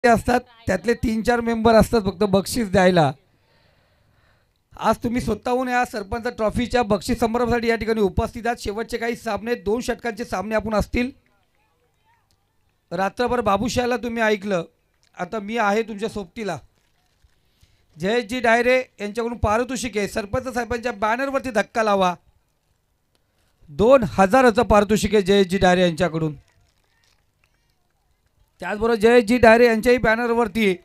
असतात त्यातले 3-4 मेंबर असतात फक्त बक्षीस द्यायला. आज तुम्ही स्वतःहून या सरपंच ट्रॉफीच्या बक्षीस समारंभासाठी या ठिकाणी उपस्थित आहात. शेवटचे काही सामने 2 षटकांचे सामने आपण असतील. रात्रभर बाबूशाहला तुम्ही ऐकलं. आता मी आहे तुमच्या सोबतीला. जयजी डायरे यांच्याकडून पारितोषिक आहे. सरपंच साहेबांच्या बॅनरवरती धक्का लावा. 2000चं पारितोषिक आहे जयजी डायरे यांच्याकडून. त्याचबरोबर जयजी डायरे यांच्याही बॅनरवरती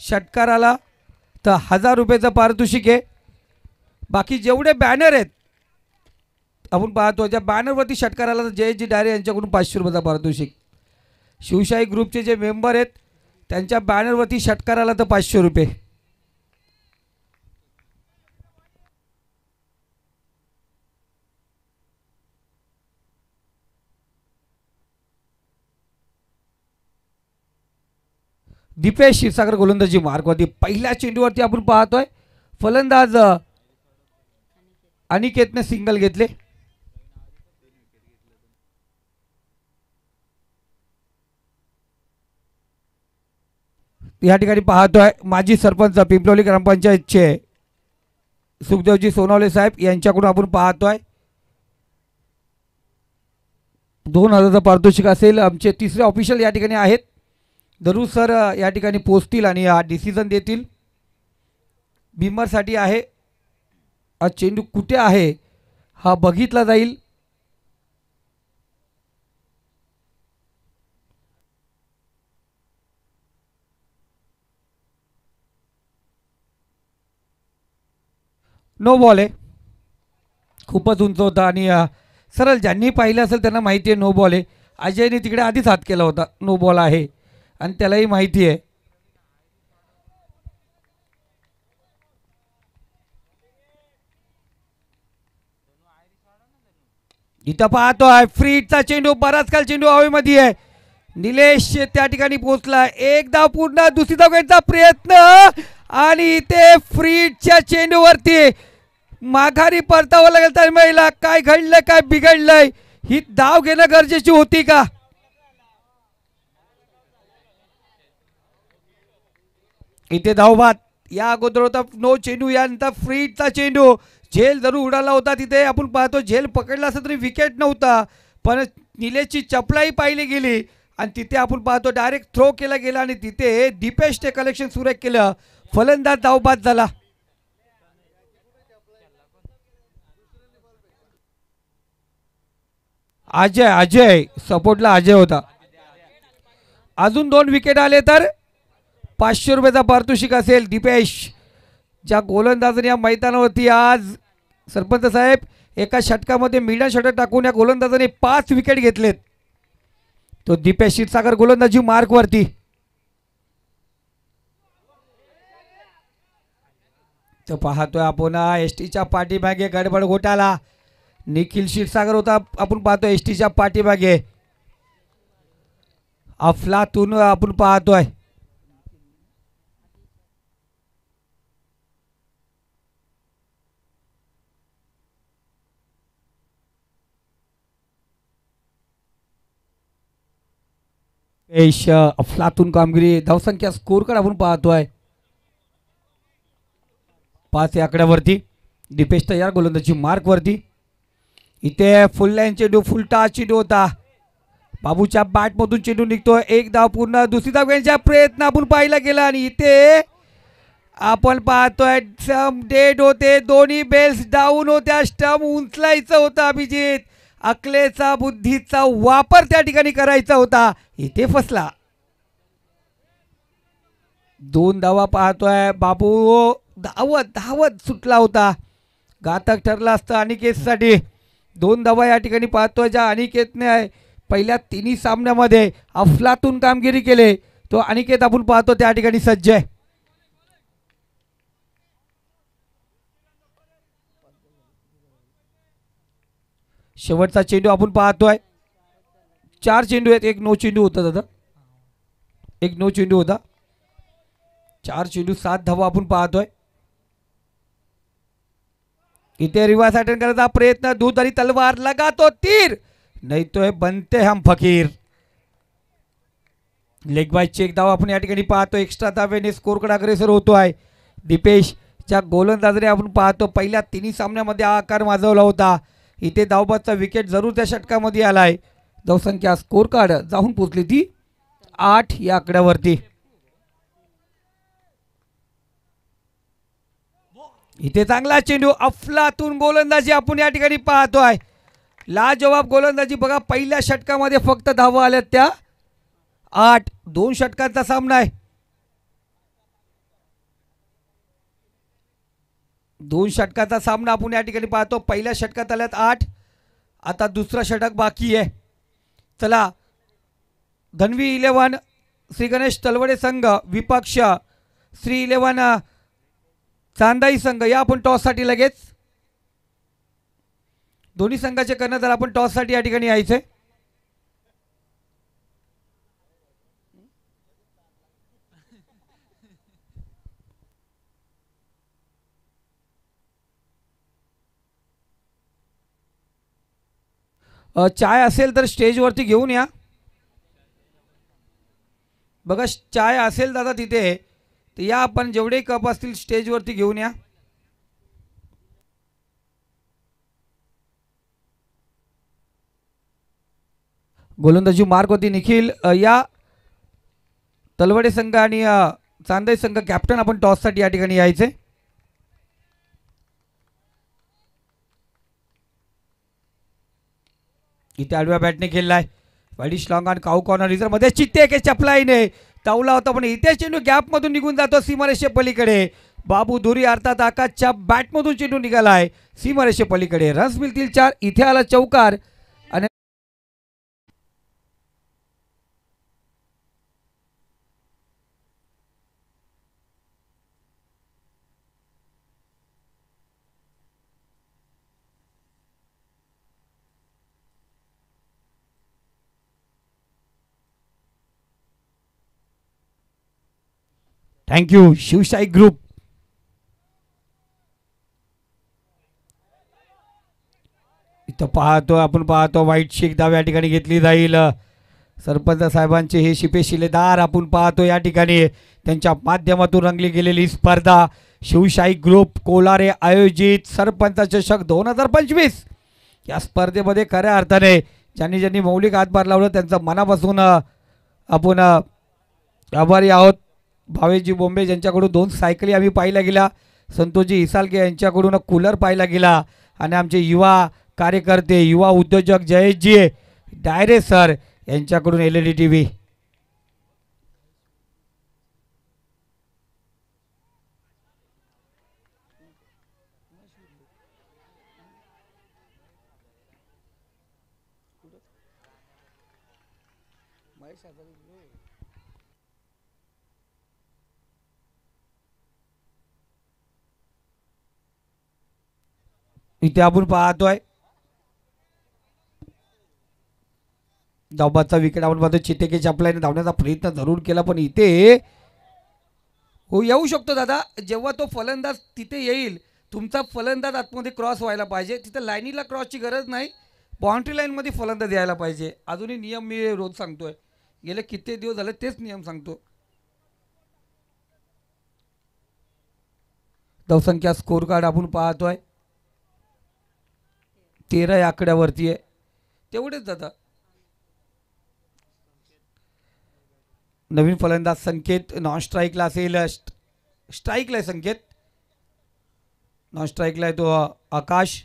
षटकाराला तर 1000 रुपयाचं पारितोषिक आहे. बाकी जेवढे बॅनर आहेत आपण पाहतो ज्या बॅनरवरती षटकाराला तर जयजी डायरे यांच्याकडून 500 रुपयाचा पारितोषिक. शिवशाही ग्रुपचे जे मेंबर आहेत त्यांच्या बॅनरवरती षटकाराला तर 500 रुपये. दीपेश क्षीरसागर गोलंदाजी मार्गवरती. पहिल्या चेंडूवरती आपण पाहतोय फलंदाज अनिकेतने सिंगल घेतले. या ठिकाणी पाहतोय माजी सरपंच पिंपलोली ग्रामपंचायतचे सुखदेवजी सोनवणे साहेब यांच्याकडून आपण पाहतोय 2000चं पारितोषिक असेल. आमचे तिसरे ऑफिशियल या ठिकाणी आहेत. दरू सर या ठिकाणी पोचतील आणि हा डिसिजन देतील. बिमरसाठी आहे. हा चेंडू कुठे आहे हा बघितला जाईल. नो बॉल आहे. खूपच उंच होता आणि सरळ ज्यांनी पाहिलं असेल त्यांना माहिती आहे नो बॉल आहे. अजयने तिकडे आधीच हात केला होता. नो बॉल आहे आणि त्यालाही माहिती आहे. इथं पाहतोय फ्रीटचा चेंडू. बराच काल चेंडू हवेमध्ये आहे. निलेश त्या ठिकाणी पोहोचला. एक धाव पूर्ण. दुसरी धाव घ्यायचा प्रयत्न आणि ते फ्रीटच्या चेंडूवरती माघारी परतावं लागेल. तर महिला काय घडलंय काय बिघडलंय ही धाव घेणं गरजेची होती का. इथे धावबाद. या अगोदर होता नो चेंडू. यानंतर फ्रीटचा चेंडू. झेल जरूर उडाला होता तिथे. आपण पाहतो झेल पकडला असता तरी विकेट नव्हता पण निलेशची चपलाही पाहिली गेली आणि तिथे आपण पाहतो डायरेक्ट थ्रो केला गेला आणि तिथे दीपेशने कलेक्शन सुरेख केलं. फलंदाज धावबाद झाला. अजय सपोर्टला अजय होता. अजून 2 विकेट आले तर 500 रुपयाचा पारितोषिक असेल. दीपेश ज्या गोलंदाजाने या मैदानावरती आज सरपंच साहेब एका षटकामध्ये मिडल षटक टाकून या गोलंदाजाने 5 विकेट घेतलेत. तो दीपेश क्षीरसागर गोलंदाजी मार्कवरती. तो पाहतोय आपण एसटीच्या पाठीमागे गडबड घोटाळा. निखिल क्षीरसागर होता. आपण पाहतोय एसटीच्या पाठीमागे. अफलातून आपण पाहतोय. अफलातून कामगिरी. धावसंख्या स्कोर कार्ड आपण पाहतोय 5 या आकड्यावरती. दीपेश तयार गोलंदाजी मार्कवरती. इथे फुल लाईन चेंडू फुलटा चेंडू होता. बाबूच्या बॅटमधून चेंडू निघतोय. एक धाव पूर्ण. दुसरी धाव घेण्याचा प्रयत्न आपण पाहिला गेला आणि इथे आपण पाहतोय स्टंप डेड होते. दोन्ही बेल्स डाऊन होत्या. स्टंप उंचलायचं होतं. अभिजित अकलेचा बुद्धीचा वापर त्या ठिकाणी करायचा होता. इथे फसला. 2 धावा पाहतोय. बाबू धावत सुटला होता. घातक ठरला असतं अनिकेतसाठी. 2 धावा या ठिकाणी पाहतोय ज्या अनिकेतने पहिल्या 3 सामन्यामध्ये अफलातून कामगिरी केले. तो अनिकेत आपण पाहतो त्या ठिकाणी सज्ज आहे. शेवटचा चेंडू आपण पाहतोय. 4 चेंडू आहेत. एक नो चेंडू होता दादा. एक नो चेंडू होता. 4 चेंडू 7 धावा आपण पाहतोय. इथे रिवर्स अटेंड करायचा प्रयत्न. दूध आणि तलवार लगा तो तीर नाही तो बनते हम फकीर. लेग बायची एक धाव आपण या ठिकाणी पाहतो. एक्स्ट्रा धावेने स्कोरकडे अग्रेसर होतो आहे. दीपेशच्या गोलंदाजीने आपण पाहतो पहिल्या तिन्ही सामन्यामध्ये हा आकार माजवला होता. इथे धावबादचा विकेट जरूर त्या षटकामध्ये आलाय. धावसंख्या स्कोर कार्ड जाऊन पोचली ती 8 या आकड्यावरती. इथे चांगला चेंडू अफलातून गोलंदाजी आपण या ठिकाणी पाहतोय. लाजवाब गोलंदाजी बघा. पहिल्या षटकामध्ये फक्त धावा आल्यात त्या 8. 2 षटकांचा सामना आहे. 2 षटकाचा सामना आपण या ठिकाणी पाहतो. पहिल्या षटकात आल्यात 8. आता दुसरा षटक बाकी आहे. चला धन्वी 11 श्री गणेश तलवडे संघ विपक्ष श्री 11 चांदाई संघ या आपण टॉससाठी लगेच दोन्ही संघाचे कर्णधार आपण टॉससाठी या ठिकाणी यायचे. चाय असेल तर स्टेजवरती घेऊन या. बघा चाय असेल दादा तिथे तर या आपण जेवढे कप असतील स्टेजवरती घेऊन या. गोलंदाजी मार्क होती निखिल. या तलवडे संघ आणि चांदई संघ कॅप्टन आपण टॉससाठी या ठिकाणी यायचे. इथे आडव्या बॅटने खेळलाय. वाईडिश लॉंग आणि काऊ कॉर्नर रिझर्व मध्ये चित्ते के चपलाईने तावला होता पण इथे चेंडू गॅपमधून निघून जातो सीमारेषे पलीकडे. बाबू धुरी अर्थात आकाशच्या बॅटमधून चेंडू निघालाय सीमारेषे पलीकडे. रन्स मिळतील 4. इथे आला चौकार आणि थँक्यू शिवशाही ग्रुप. इथं पाहतो आपण पाहतो वाईट शेक धाव या ठिकाणी घेतली जाईल. सरपंच साहेबांचे हे शिपेशिलेदार आपण पाहतो या ठिकाणी त्यांच्या माध्यमातून रंगली गेलेली स्पर्धा शिवशाही ग्रुप कोलारे आयोजित सरपंच चषक 2025 या स्पर्धेमध्ये खऱ्या अर्थाने ज्यांनी ज्यांनी मौलिक हातभार लावलं त्यांचं मनापासून आपण आभारी आहोत. भावेशजी बोंबे ज्यांच्याकडून 2 सायकली आम्ही पाहिल्या गेल्या. संतोषजी इसालके यांच्याकडून कूलर पाहिला गेला आणि आमचे युवा कार्यकर्ते युवा उद्योजक जयेशजी डायरे सर यांच्याकडून LED TV. इथे आपण पाहतोय धावबादचा विकेट आपण पाहतो. चितेके चपलाईने धावण्याचा प्रयत्न जरूर केला पण इथे हो येऊ शकतो दादा. जेव्हा तो फलंदाज तिथे येईल तुमचा फलंदाज आतमध्ये क्रॉस व्हायला पाहिजे. तिथे लाईनीला क्रॉसची गरज नाही. बाउंड्री लाईनमध्ये फलंदाज यायला पाहिजे. अजूनही नियम मी रोज सांगतोय. गेले किती दिवस झाले तेच नियम सांगतो. धावसंख्या स्कोर कार्ड आपण पाहतोय 13 या आकड्यावरती आहे. तेवढेच दादा. नवीन फलंदाज संकेत नॉन स्ट्राईकला असेल. स्ट्राईकला आहे संकेत. नॉन स्ट्राईकला आहे तो आकाश.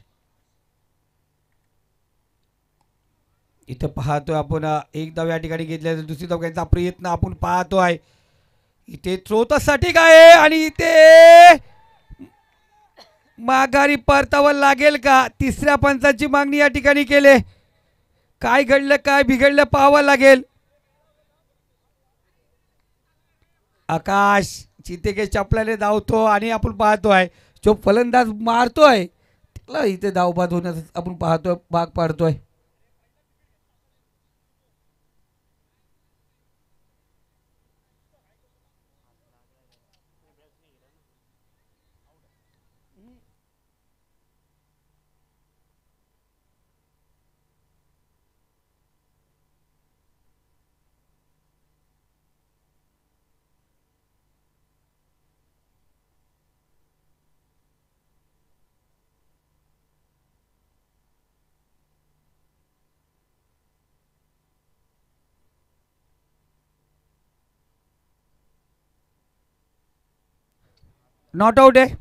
इथे पाहतोय आपण एक धाव या ठिकाणी घेतल्या दुसरी धाव घ्यायचा प्रयत्न आपण पाहतोय. इथे थ्रोसाठी काय आणि इथे माघारी परतावं लागेल का. तिसऱ्या पंचाची मागणी या ठिकाणी केले. काय घडलं काय बिघडलं पाहावं लागेल. आकाश चितेके चपलाने धावतो आणि आपण पाहतोय जो फलंदाज मारतोय त्याला इथे धावबाद होण्यास आपण पाहतोय भाग पाडतोय. नॉट आउट आहे.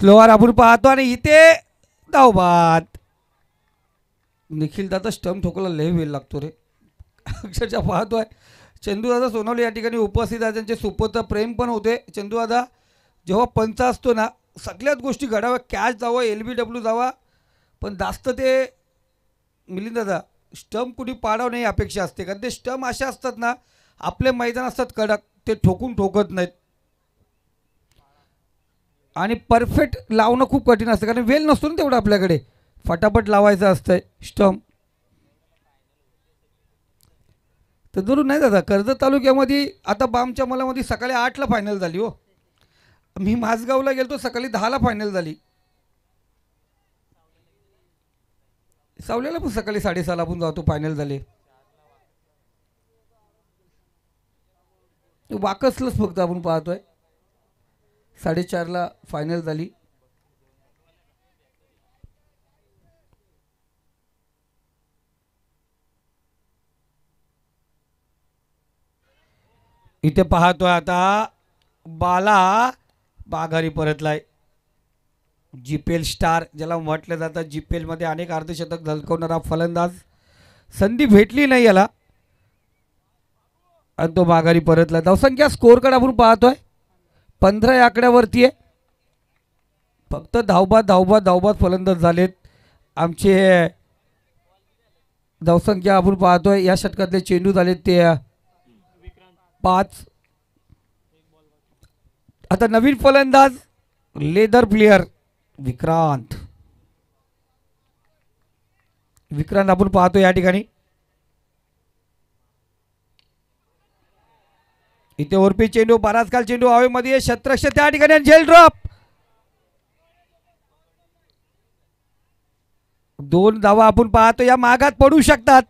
स्लोअर आपण पाहतो आणि इथे धावबाद. निखिल दादा स्टंप ठोकायला लय वेळ लागतो रे. अक्षरशः पाहतोय चंदूदादा सोनवणे या ठिकाणी उपस्थित आहे. त्यांचे सुपुत्र प्रेम पण होते. चंदूदादा जेव्हा पंच असतो ना सगळ्याच गोष्टी घडाव्या, कॅच जावं, LBW जावा, पण जास्त ते मिलिंद दादा स्टंप कुठे पाडावं नाही अपेक्षा असते. कारण ते स्टंप अशा असतात ना, आपले मैदान असतात कडक, ते ठोकत नाहीत आणि परफेक्ट लावणं खूप कठीण असतं कारण वेळ नसतो ना तेवढं आपल्याकडे, फटाफट लावायचं असतंय स्टंप. तर जरूर नाही दादा, कर्जत तालुक्यामध्ये आता बामच्या मलामध्ये सकाळी 8ला फायनल झाली हो. मी माझगावला गेलो सकाळी 10ला फायनल झाली. सावल्याला पण सकाळी 6:30ला आपण जातो फायनल झाले. वाकसलंच फक्त आपण पाहतोय 4:30ला फायनल झाली. इथे पाहतोय आता बाला बाघारी परतलाय. GPL स्टार ज्याला म्हटलं जातं, GPL मध्ये अनेक अर्धशतक झळकवणारा फलंदाज. संधी भेटली नाही याला आणि तो माघारी परतला. धावसंख्या स्कोर कार्ड आपण पाहतोय 15 या आकड्यावरती आहे. फक्त धावबाद फलंदाज झालेत आमचे. धावसंख्या आपण पाहतोय या षटकातले चेंडू झालेत ते 5. आता नवीन फलंदाज लेदर प्लेयर विक्रांत आपण पाहतो या ठिकाणी. इथे ओरपी चेंडू, बराच काल चेंडू हवेमध्ये, शतरक्ष त्या ठिकाणी झेल ड्रॉप. 2 धावा आपण पाहतो या मागात पडू शकतात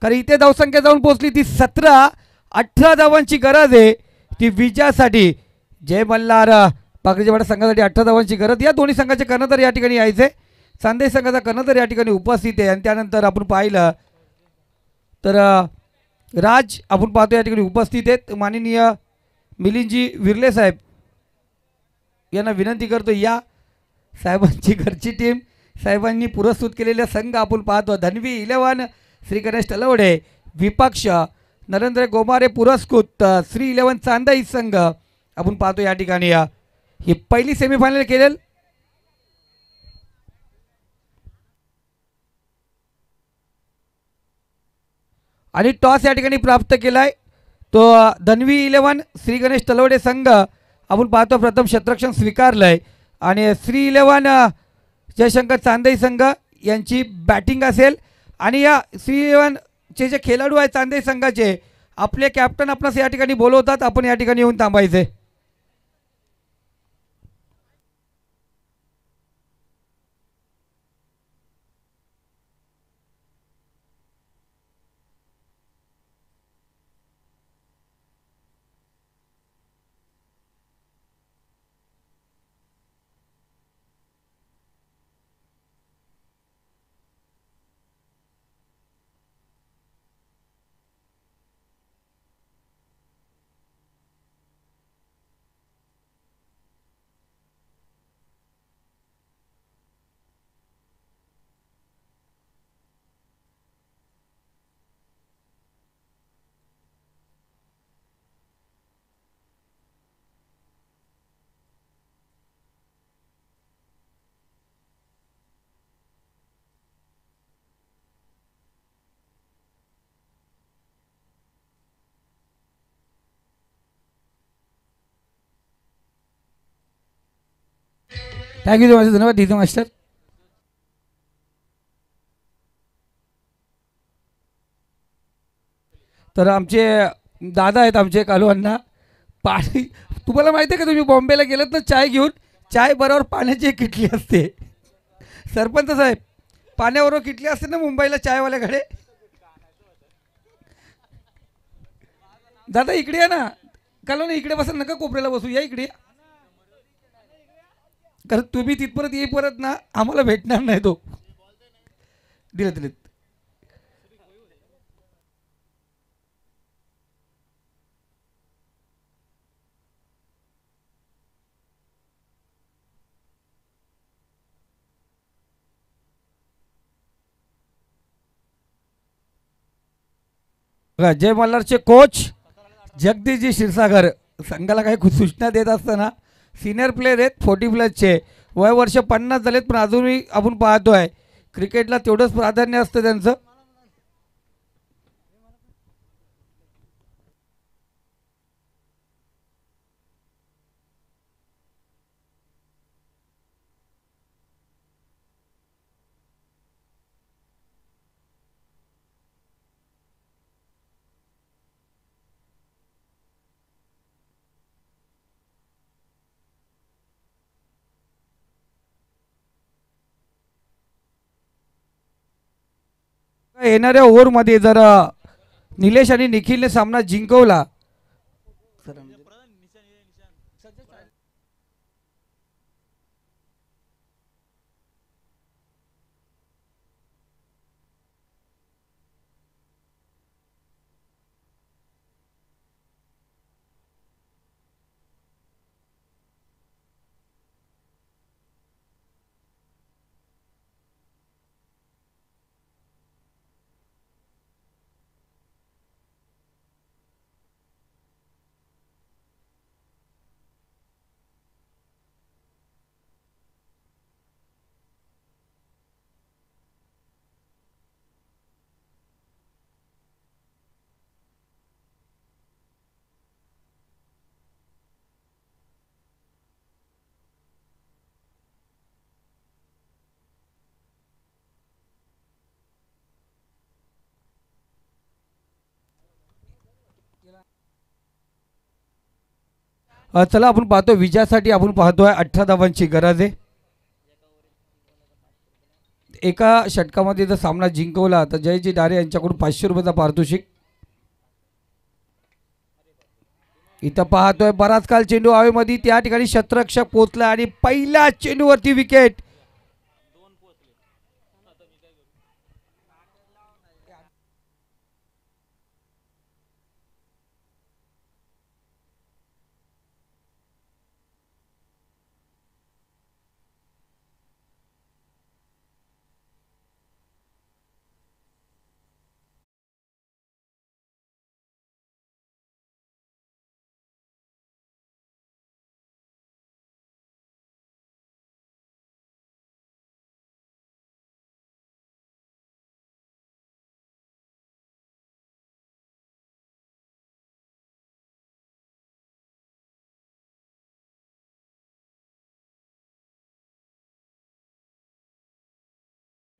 कारण इथे धावसंख्या जाऊन पोहोचली ती 17-18 धावांची गरज आहे ती विजयासाठी. जय मल्हार पाकळीवाडा संघासाठी 18 धावांची गरज. या दोन्ही संघाचे कर्णधार या ठिकाणी यायचे. चांदेई संघाचा कर्णधार या ठिकाणी उपस्थित आहे आणि त्यानंतर आपण पाहिलं तर राज आपण पाहतो या ठिकाणी उपस्थित आहेत. माननीय मिलिंदजी विर्ले साहेब यांना विनंती करतो या साहेबांची घरची टीम, साहेबांनी पुरस्कृत केलेला संघ आपण पाहतो. धन्वी 11 श्री गणेश तलवडे, विपक्ष नरेंद्र गोमारे पुरस्कृत श्री 11 चांदाई संघ आपण पाहतो या ठिकाणी. ही पहिली सेमीफायनल केलेल आणि टॉस या ठिकाणी प्राप्त केलाय तो धन्वी 11 श्री गणेश तलवडे संघ आपण पाहतो. प्रथम क्षेत्ररक्षण स्वीकारलंय आणि श्री 11 जयशंकर चांदेई संघ यांची बॅटिंग असेल आणि या श्री 11 चे जे खेळाडू आहेत चांदेई संघाचे आपले कॅप्टन आपणास या ठिकाणी बोलवतात. आपण या ठिकाणी येऊन थांबायचे. थँक्यू सो मच, धन्यवाद डीजे मास्टर. तर आमचे दादा आहेत आमचे कालूअण्णा. पाणी तुम्हाला माहिती आहे का, तुम्ही बॉम्बेला गेलात ना चाय घेऊन, चाय बरोबर पाण्याची एक किटली असते. सरपंच साहेब पाण्यावर किटली असते ना मुंबईला चायवाल्याकडे. दादा इकडे या ना. काल ना इकडे बसा, नका कोपऱ्याला बसू, या इकडे. कारण तुम्ही तिथपर्यंत येईपर्यंत ना आम्हाला भेटणार नाही तो. दिले दिलेत. बघा, जय मल्हारचे कोच जगदीशजी क्षीरसागर संघाला काही सूचना देत असताना, सिनियर प्लेयर आहेत 40+चे, वय वर्ष 50 झालेत, पण अजूनही आपण पाहतोय क्रिकेटला तेवढंच प्राधान्य असतं त्यांचं. येणाऱ्या ओव्हरमध्ये जर निलेश आणि निखिलने सामना जिंकवला, चला आपण पाहतो विजयासाठी आपण पाहतोय 18 धावांची गरज आहे. एका षटकामध्ये जर सामना जिंकवला तर जयजी डारे यांच्याकडून 500 रुपयाचा पारितोषिक. इथं पाहतोय बराच काल चेंडू हवेमध्ये, त्या ठिकाणी शतरक्षक पोहोचला आणि पहिल्या चेंडूवरती विकेट.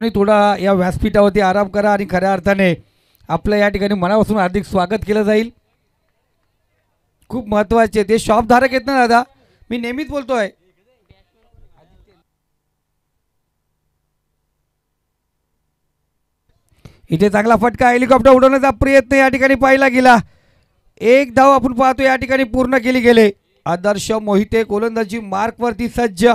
थोडा या व्यासपीठावरती आराम करा आणि खऱ्या अर्थाने आपलं या ठिकाणी मनापासून हार्दिक स्वागत केलं जाईल. खूप महत्वाचे ते शॉप धारक आहेत ना दादा, मी नेहमीच बोलतोय. इथे चांगला फटका, हेलिकॉप्टर उडवण्याचा प्रयत्न या ठिकाणी पाहिला गेला. एक धाव आपण पाहतो या ठिकाणी पूर्ण केली गेले. आदर्श मोहिते गोलंदाजी मार्क वरती सज्ज.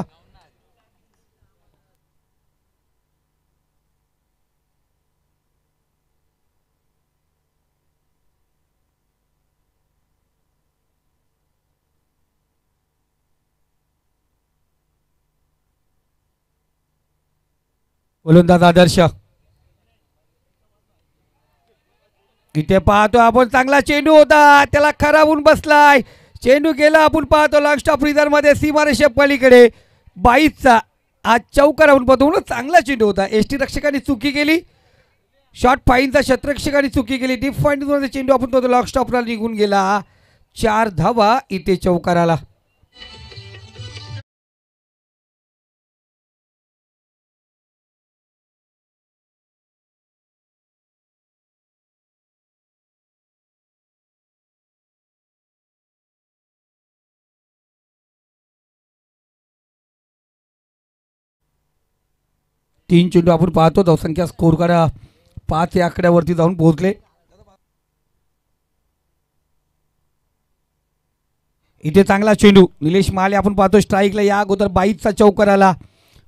गोलंदाज आदर्श. इथे पाहतो आपण चांगला चेंडू होता, त्याला खराब होऊन बसलाय. चेंडू गेला आपण पाहतो लॉंग स्टॉप रिझर्व मध्ये सीमारेषे पलीकडे 22चा. आज चौकार आपण पाहतो ना, चांगला चेंडू होता. एसटी रक्षकांनी चुकी केली, शॉर्ट फाईनचा शतरक्षकांनी चुकी केली. डीप फाईन मध्ये चेंडू आपण पाहतो लॉंग स्टॉपला निघून गेला. 4 धावा इथे चौकाराला. 3 चेंडू आपण पाहतो. धावसंख्या स्कोर करा 5 या आकड्यावरती जाऊन पोहोचले. इथे चांगला चेंडू निलेश महाले आपण पाहतो स्ट्राईकला. या अगोदर 22चा चौकार आला.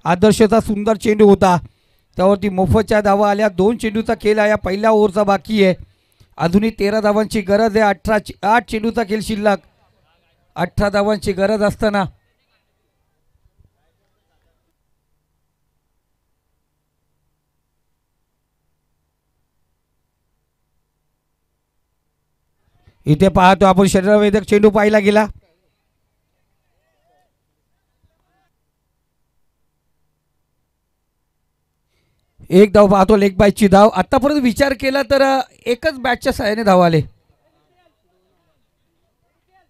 आदर्शचा सुंदर चेंडू होता, त्यावरती मोफतच्या धावा आल्या. 2 चेंडूचा खेळ या पहिल्या ओव्हरचा बाकी आहे. अजूनही 13 धावांची गरज आहे. 8 चेंडूचा खेळ शिल्लक. 18 धावांची गरज असताना इथे पाहतो आपण शरीरवेधक चेंडू पाहिला गेला. एक धाव पाहतो लेग बायची धाव. आतापर्यंत विचार केला तर एकच बॅटच्या सहाय्याने धाव आले.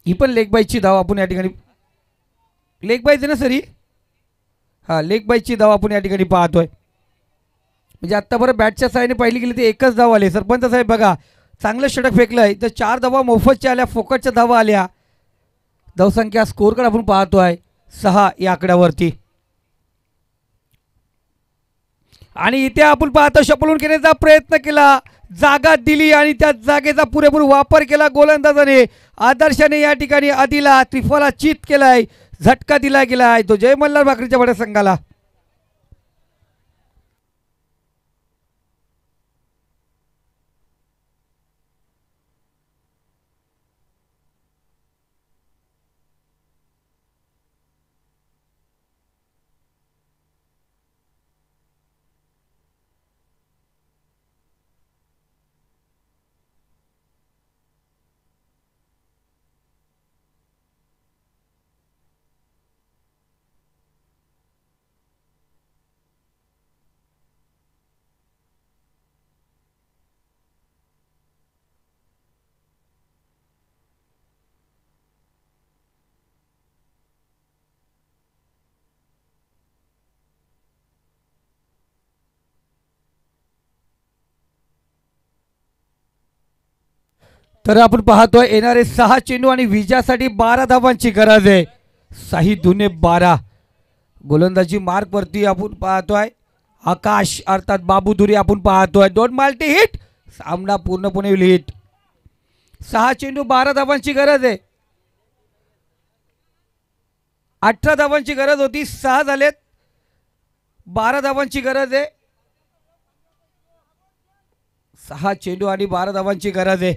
ही पण लेग बायची धाव आपण या ठिकाणी लेग बायच ना सरी. हा लेग बायची धाव आपण या ठिकाणी पाहतोय. म्हणजे आत्तापर्यंत बॅटच्या सहाय्याने पाहिली गेली ते एकच धाव आले. सरपंच साहेब बघा चांगलं षटक फेकलंय तर 4 धावा मोफतच्या आल्या, फोकटच्या धावा आल्या. धावसंख्या स्कोर कार्ड आपण पाहतोय 6 या आकड्यावरती. आणि इथे आपण पाहतो शपलून घेण्याचा प्रयत्न केला, जागा दिली आणि त्या जागेचा पुरेपूर वापर केला गोलंदाजाने. आदर्शाने या ठिकाणी आदिला त्रिफला चित केलाय, झटका दिला गेलाय तो जय मल्हार भाकरीच्या वाड्या संघाला. तर आपण पाहतोय येणारे 6 चेंडू आणि विजयासाठी 12 धावांची गरज आहे. 6 दुने 12. गोलंदाजी मार्क वरती आपण पाहतोय आकाश अर्थात बाबू धुरी आपण पाहतोय. 2 माल्टी हिट, सामना पूर्णपणे हिट. 6 चेंडू 12 धावांची गरज आहे. 18 धावांची गरज होती, 6 झालेत. 12 धावांची गरज आहे. 6 चेंडू आणि 12 धावांची गरज आहे.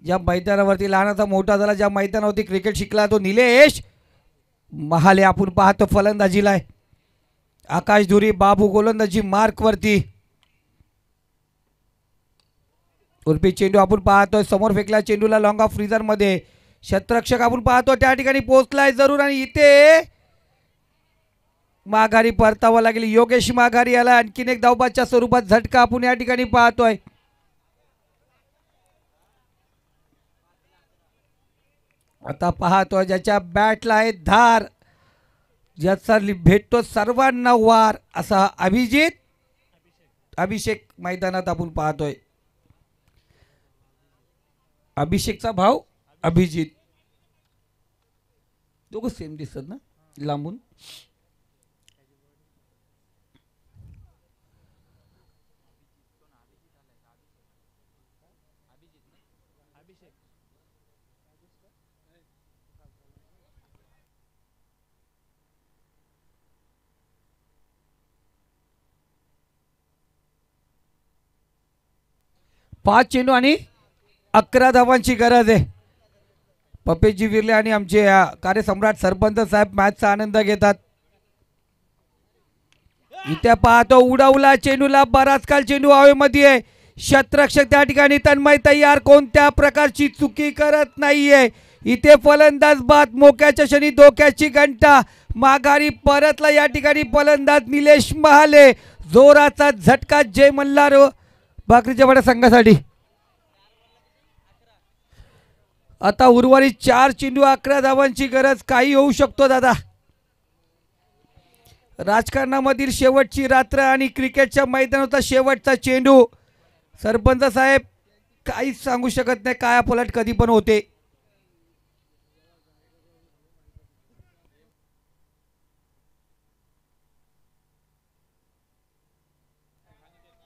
ज्या मैदानावरती लहानाचा मोठा झाला, ज्या मैदानावरती क्रिकेट शिकला तो निलेश महाले आपण पाहतो फलंदाजीला आहे. आकाश धुरी बाबू गोलंदाजी मार्क वरती. उर्फी चेंडू आपण पाहतोय समोर फेकला चेंडूला लॉंग ऑफ फ्रीजर मध्ये. क्षेत्ररक्षक आपण पाहतो त्या ठिकाणी पोहोचलाय जरूर आणि इथे माघारी परतावा लागेल. योगेश माघारी आला. आणखीन एक धावबादच्या स्वरूपात झटका आपण या ठिकाणी पाहतोय. आता पाहतो ज्याच्या बॅटला आहे धार, ज्याचा भेटतो सर्वांना वार असा अभिषेक मैदानात आपण पाहतोय. अभिषेकचा भाव अभिजित, दोघं सेम दिसत ना लांबून. पाच चेंडू आणि 11 धावांची गरज आहे. पपेजी विर्ले आणि आमचे कार्यसम्राट सरपंच साहेब मॅचचा आनंद घेतात. इथे पाहतो उडवला चेंडूला, बराच काल चेंडू हवेमध्ये आहे. क्षेत्ररक्षक त्या ठिकाणी तन्मय तयार, कोणत्या प्रकारची चुकी करत नाहीये. इथे फलंदाज बाद, मोक्याच्या क्षणी धोक्याची घंटा. माघारी परतला या ठिकाणी फलंदाज निलेश महाले. जोराचा झटका जय मल्हार भाकरीच्या वाड्या संघासाठी. आता उर्वरित 4 चेंडू 11 धावांची गरज. काही होऊ शकतो दादा. राजकारणामधील शेवटची रात्र आणि क्रिकेटच्या मैदानाचा शेवटचा चेंडू. सरपंच साहेब काहीच सांगू शकत नाही, काय पलट कधी पण होते.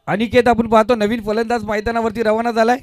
अनिकेत आपण पाहतो नवीन फलंदाज मैदानावरती रवाना झालाय.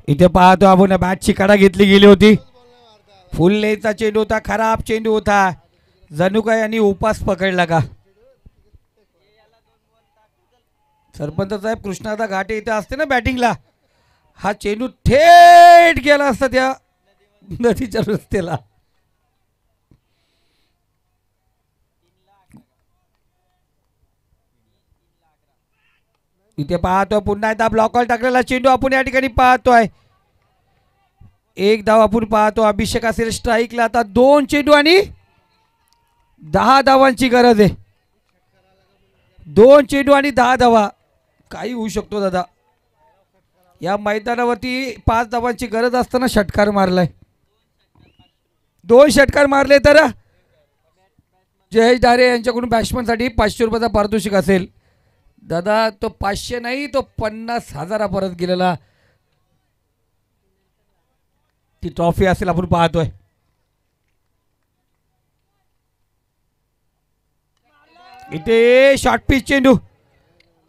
इथे पाहतो आपण बॅटची कडा घेतली गेली होती. फुल लेचा चेंडू होता, खराब चेंडू होता. जणू काय यांनी उपास पकडला का. सरपंच साहेब कृष्णादा घाटे इथे असते ना बॅटिंगला, हा चेंडू थेट गेला असता त्या नदीच्या रस्त्याला. इथे पाहतोय पुन्हा एकदा ब्लॉकवर टाकलेला चेंडू आपण या ठिकाणी पाहतोय. एक धाव आपण पाहतो. अभिषेक असेल स्ट्राईकला. आता 2 चेंडू आणि 10 धावांची गरज आहे. 2 चेंडू आणि 10 धावा. काही होऊ शकतो दादा. या मैदानावरती 5 धावांची गरज असताना षटकार मारलाय. 2 षटकार मारले तर जयेश धारे यांच्याकडून बॅट्समनसाठी 500 रुपयाचा पारितोषिक असेल. दादा तो 500 नाही, तो 50,000 परत गेलेला ती ट्रॉफी असेल आपण पाहतोय. इथे शॉर्ट पिच चेंडू.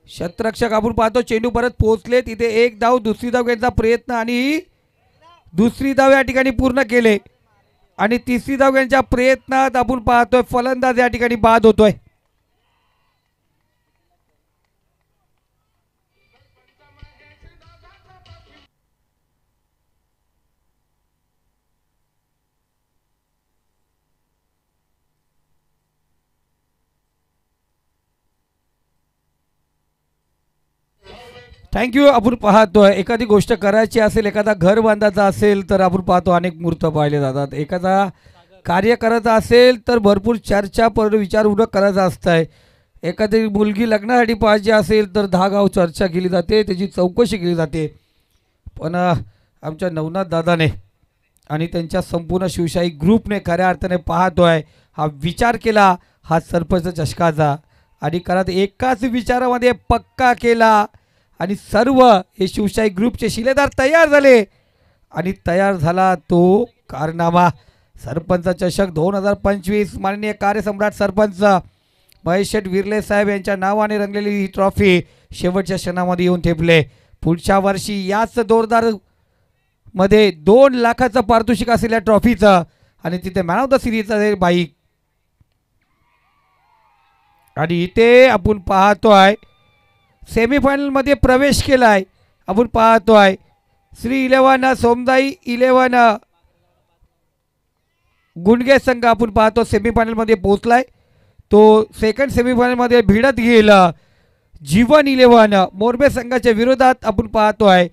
शतरक्षक आपण पाहतो चेंडू परत पोहोचले. तिथे एक धाव, दुसरी धाव घ्यायचा प्रयत्न आणि दुसरी धाव या ठिकाणी पूर्ण केले. आणि तिसरी धाव घ्यायच्या प्रयत्नात आपण पाहतोय फलंदाज या ठिकाणी बाद होतोय. थँक्यू. आपण पाहतोय एखादी गोष्ट करायची असेल, एखादा घर बांधायचा असेल तर आपण पाहतो अनेक मुहूर्त पाहिले जातात. एखादा कार्य करायचं असेल तर भरपूर चर्चा विचार उडक करायचा असतंय. एखादी मुलगी लग्नासाठी पाहिजे असेल तर 10 गाव चर्चा केली जाते, त्याची चौकशी केली जाते. पण आमच्या नवनाथ दादाने आणि त्यांच्या संपूर्ण शिवशाही ग्रुपने खऱ्या अर्थाने पाहतोय हा विचार केला, हा सरपंच चषकाचा. आणि करत एकाच विचारामध्ये पक्का केला आणि सर्व हे शिवशाही ग्रुपचे शिलेदार तयार झाले. आणि तयार झाला तो कारनामा. सरपंच चषक 2025. माननीय कार्यसम्राट सरपंच महेश शेठ विर्ले साहेब यांच्या नावाने रंगलेली ही ट्रॉफी शेवटच्या क्षणामध्ये येऊन ठेपले. पुढच्या वर्षी याच जोरदार मध्ये 2 लाखाचं पारितोषिक असेल या ट्रॉफीचं. आणि तिथे मॅन ऑफ द सिरीज आहे बाईक. आणि इथे आपण पाहतोय सेमीफायनलमध्ये प्रवेश केलाय. आपण पाहतोय श्री 11 सोमदाई 11 गुंडगे संघ आपण पाहतो सेमीफायनलमध्ये पोहोचलाय. तो सेकंड सेमीफायनलमध्ये भिडत गेला जीवन 11 मोरबे संघाच्या विरोधात आपण पाहतोय